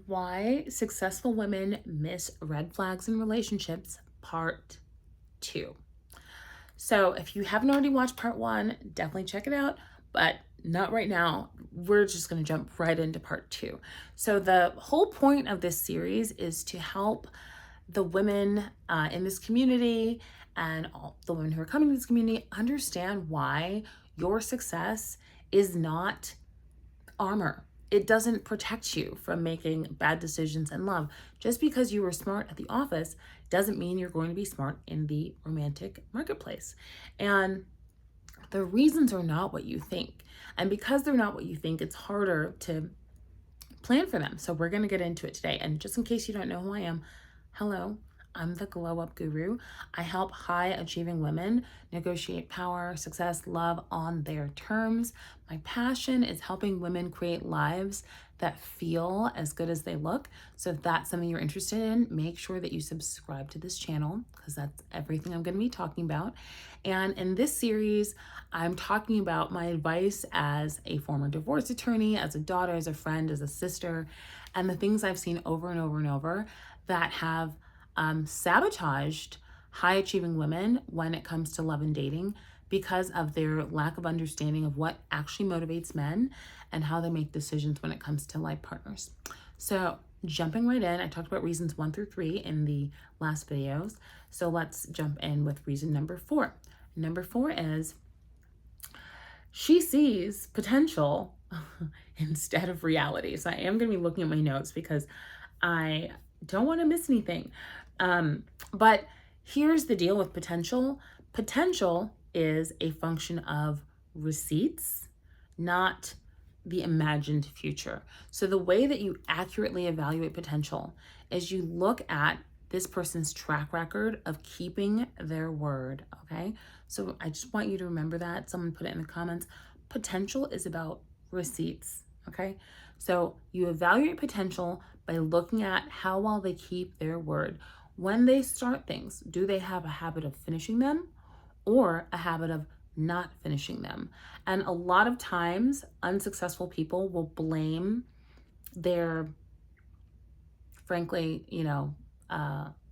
Why Successful Women Miss Red Flags in Relationships, Part 2. So, if you haven't already watched Part 1, definitely check it out, but not right now. We're just going to jump right into Part 2. So, the whole point of this series is to help the women in this community and all the women who are coming to this community understand why your success is not armor. It doesn't protect you from making bad decisions in love. Just because you were smart at the office doesn't mean you're going to be smart in the romantic marketplace. And the reasons are not what you think. And because they're not what you think, it's harder to plan for them. So we're going to get into it today. And just in case you don't know who I am, hello, I'm the Glow Up Guru. I help high achieving women negotiate power, success, love on their terms. My passion is helping women create lives that feel as good as they look. So if that's something you're interested in, make sure that you subscribe to this channel because that's everything I'm going to be talking about. And in this series, I'm talking about my advice as a former divorce attorney, as a daughter, as a friend, as a sister, and the things I've seen over and over and over that have sabotaged high achieving women when it comes to love and dating because of their lack of understanding of what actually motivates men and how they make decisions when it comes to life partners. So jumping right in, I talked about reasons 1 through 3 in the last videos. So let's jump in with reason number 4. Number 4 is she sees potential instead of reality. So I am going to be looking at my notes because I don't want to miss anything. But here's the deal with potential. Potential is a function of receipts, not the imagined future. So the way that you accurately evaluate potential is you look at this person's track record of keeping their word, okay? So I just want you to remember that. Someone put it in the comments. Potential is about receipts, okay? So you evaluate potential by looking at how well they keep their word. When they start things, do they have a habit of finishing them or a habit of not finishing them? And a lot of times, unsuccessful people will blame their, frankly,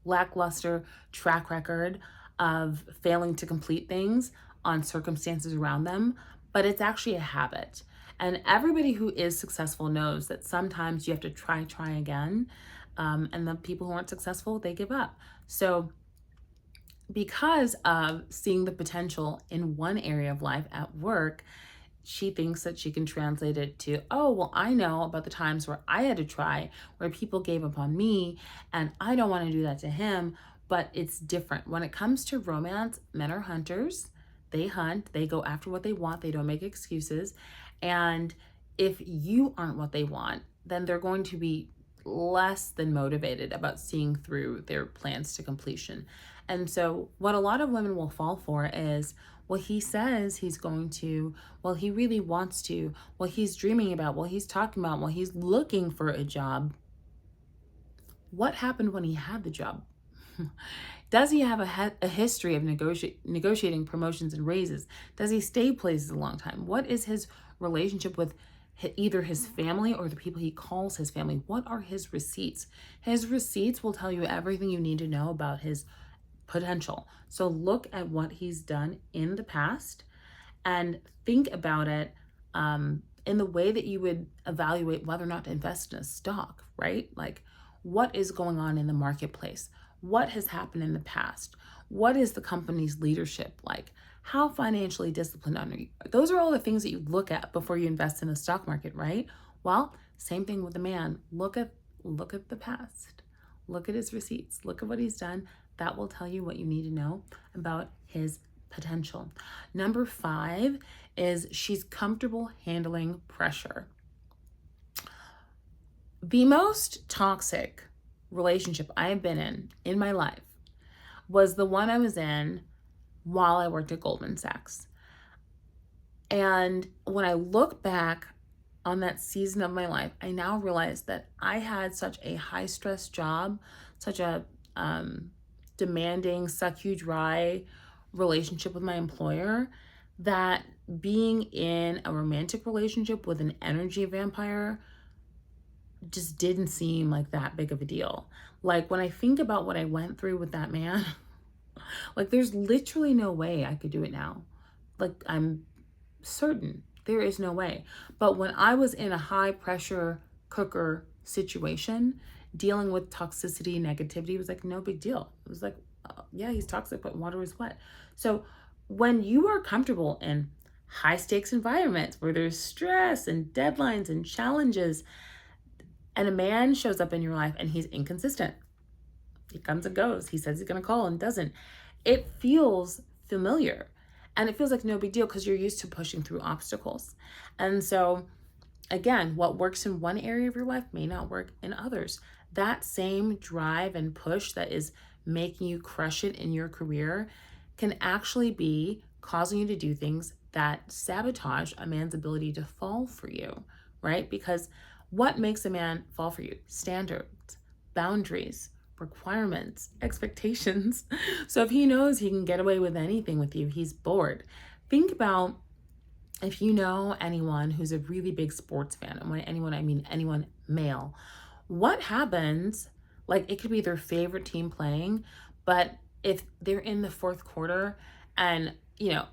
lackluster track record of failing to complete things on circumstances around them, but it's actually a habit. And everybody who is successful knows that sometimes you have to try again. And the people who aren't successful, they give up. So because of seeing the potential in one area of life at work, she thinks that she can translate it to, oh, well, I know about the times where I had to try, where people gave up on me, and I don't want to do that to him. But it's different. When it comes to romance, men are hunters. They hunt, they go after what they want, they don't make excuses. And if you aren't what they want, then they're going to be less than motivated about seeing through their plans to completion. And so what a lot of women will fall for is, well, he says he's going to, well, he really wants to, well, he's dreaming about, well, he's talking about, well, he's looking for a job. What happened when he had the job? Does he have a history of negotiating promotions and raises? Does he stay places a long time? What is his relationship with either his family or the people he calls his family? What are his receipts? His receipts will tell you everything you need to know about his potential. So look at what he's done in the past and think about it in the way that you would evaluate whether or not to invest in a stock, right? Like, what is going on in the marketplace? What has happened in the past? What is the company's leadership like? How financially disciplined are you? Those are all the things that you look at before you invest in the stock market, right? Well, same thing with the man. Look at the past. Look at his receipts. Look at what he's done. That will tell you what you need to know about his potential. Number 5 is she's comfortable handling pressure. The most toxic relationship I have been in my life was the one I was in while I worked at Goldman Sachs. And when I look back on that season of my life, I now realize that I had such a high stress job, such a demanding, suck you dry relationship with my employer, that being in a romantic relationship with an energy vampire just didn't seem like that big of a deal. Like when I think about what I went through with that man, like there's literally no way I could do it now. Like I'm certain there is no way. But when I was in a high pressure cooker situation, dealing with toxicity, negativity, it was like no big deal. It was like, yeah, he's toxic, but water is wet. So when you are comfortable in high stakes environments where there's stress and deadlines and challenges, and a man shows up in your life and he's inconsistent, he comes and goes, he says he's going to call and doesn't, it feels familiar. And it feels like no big deal because you're used to pushing through obstacles. And so, again, what works in one area of your life may not work in others. That same drive and push that is making you crush it in your career can actually be causing you to do things that sabotage a man's ability to fall for you, right? Because what makes a man fall for you? Standards, boundaries, requirements, expectations. So if he knows he can get away with anything with you, he's bored. Think about if you know anyone who's a really big sports fan, and by anyone I mean anyone male, what happens, like it could be their favorite team playing, but if they're in the fourth quarter and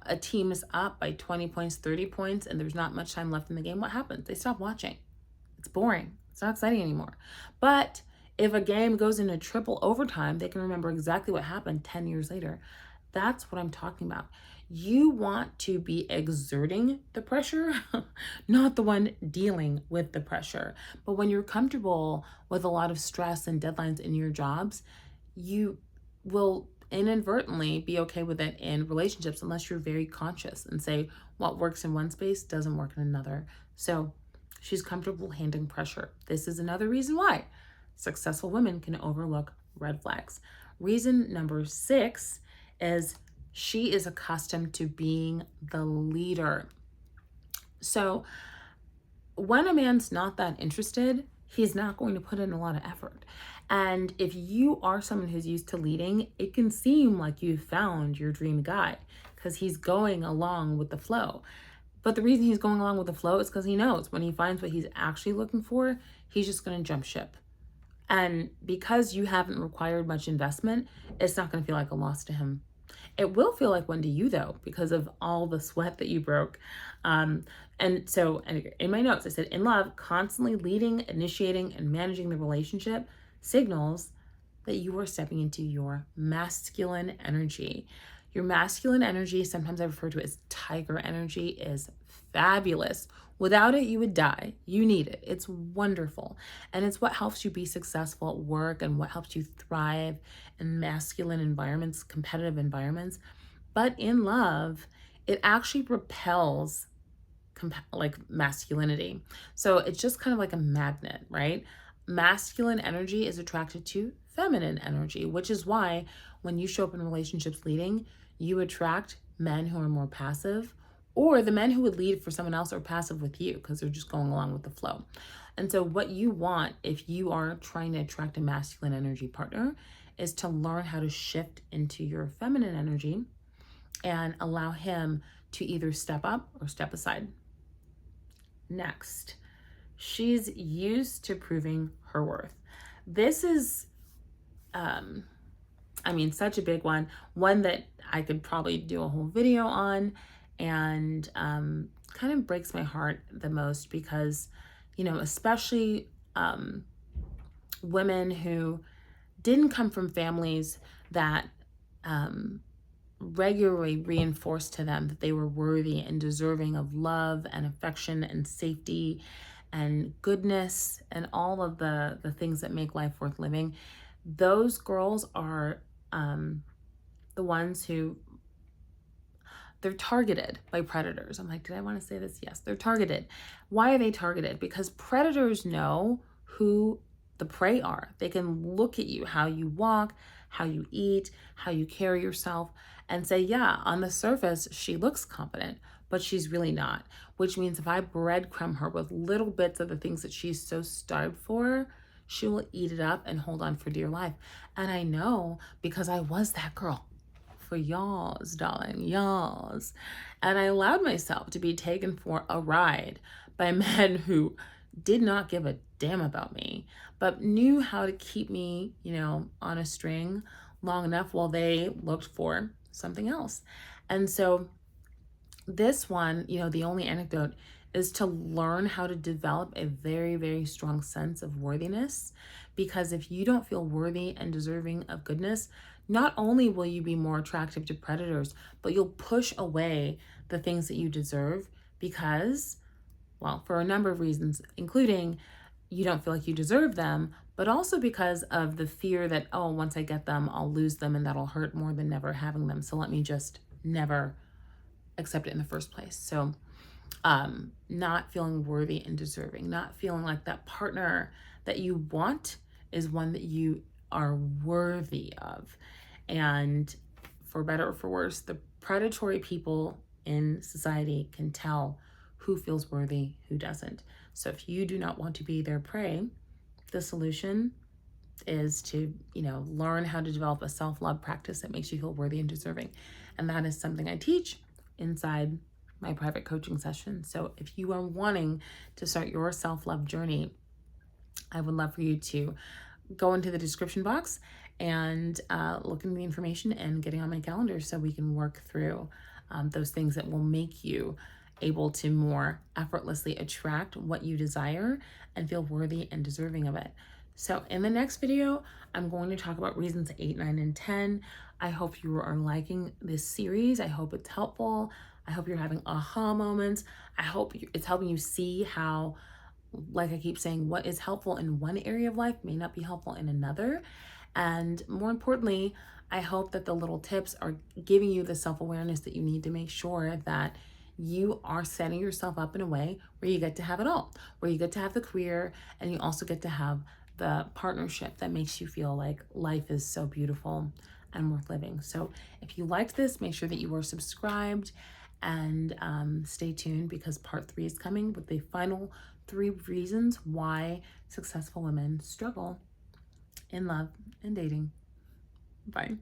a team is up by 20 points, 30 points, and there's not much time left in the game, what happens? They stop watching. It's boring. It's not exciting anymore. But if a game goes into triple overtime, they can remember exactly what happened 10 years later. That's what I'm talking about. You want to be exerting the pressure, not the one dealing with the pressure. But when you're comfortable with a lot of stress and deadlines in your jobs, you will inadvertently be okay with it in relationships unless you're very conscious and say what works in one space doesn't work in another. So she's comfortable handling pressure. This is another reason why successful women can overlook red flags. Reason number 6 is she is accustomed to being the leader. So when a man's not that interested, he's not going to put in a lot of effort. And if you are someone who's used to leading, it can seem like you've found your dream guy because he's going along with the flow. But the reason he's going along with the flow is because he knows when he finds what he's actually looking for, he's just going to jump ship. And because you haven't required much investment, it's not going to feel like a loss to him. It will feel like one to you, though, because of all the sweat that you broke. And so in my notes, I said, in love, constantly leading, initiating, and managing the relationship signals that you are stepping into your masculine energy. Your masculine energy, sometimes I refer to it as tiger energy, is fabulous. Without it, you would die. You need it. It's wonderful. And it's what helps you be successful at work and what helps you thrive in masculine environments, competitive environments. But in love, it actually repels like masculinity. So it's just kind of like a magnet, right? Masculine energy is attracted to feminine energy, which is why when you show up in relationships leading, you attract men who are more passive, or the men who would lead for someone else are passive with you because they're just going along with the flow. And so what you want if you are trying to attract a masculine energy partner is to learn how to shift into your feminine energy and allow him to either step up or step aside. Next, she's used to proving her worth. This is, such a big one that I could probably do a whole video on, and kind of breaks my heart the most because, especially women who didn't come from families that regularly reinforced to them that they were worthy and deserving of love and affection and safety and goodness and all of the things that make life worth living. Those girls are the ones who they're targeted by predators. I'm like, did I want to say this? Yes, they're targeted. Why are they targeted? Because predators know who the prey are. They can look at you, how you walk, how you eat, how you carry yourself, and say, yeah, on the surface, she looks competent, but she's really not. Which means if I breadcrumb her with little bits of the things that she's so starved for, she will eat it up and hold on for dear life. And I know because I was that girl for y'alls, darling, y'alls. And I allowed myself to be taken for a ride by men who did not give a damn about me, but knew how to keep me, on a string long enough while they looked for something else. And so this one, the only anecdote is to learn how to develop a very, very strong sense of worthiness. Because if you don't feel worthy and deserving of goodness, not only will you be more attractive to predators, but you'll push away the things that you deserve because, well, for a number of reasons, including you don't feel like you deserve them, but also because of the fear that, oh, once I get them, I'll lose them and that'll hurt more than never having them. So let me just never accept it in the first place. So not feeling worthy and deserving, not feeling like that partner that you want is one that you are worthy of. And for better or for worse, the predatory people in society can tell who feels worthy, who doesn't. So if you do not want to be their prey, the solution is to, learn how to develop a self-love practice that makes you feel worthy and deserving. And that is something I teach inside my private coaching session. So if you are wanting to start your self-love journey, I would love for you to go into the description box and look into the information and getting on my calendar so we can work through those things that will make you able to more effortlessly attract what you desire and feel worthy and deserving of it. So in the next video, I'm going to talk about reasons 8, 9, and 10. I hope you are liking this series. I hope it's helpful. I hope you're having aha moments. I hope it's helping you see how, like I keep saying, what is helpful in one area of life may not be helpful in another. And more importantly, I hope that the little tips are giving you the self-awareness that you need to make sure that you are setting yourself up in a way where you get to have it all, where you get to have the career and you also get to have the partnership that makes you feel like life is so beautiful and worth living. So if you liked this, make sure that you are subscribed and stay tuned because part 3 is coming with the final 3 reasons why successful women struggle in love and dating. Bye.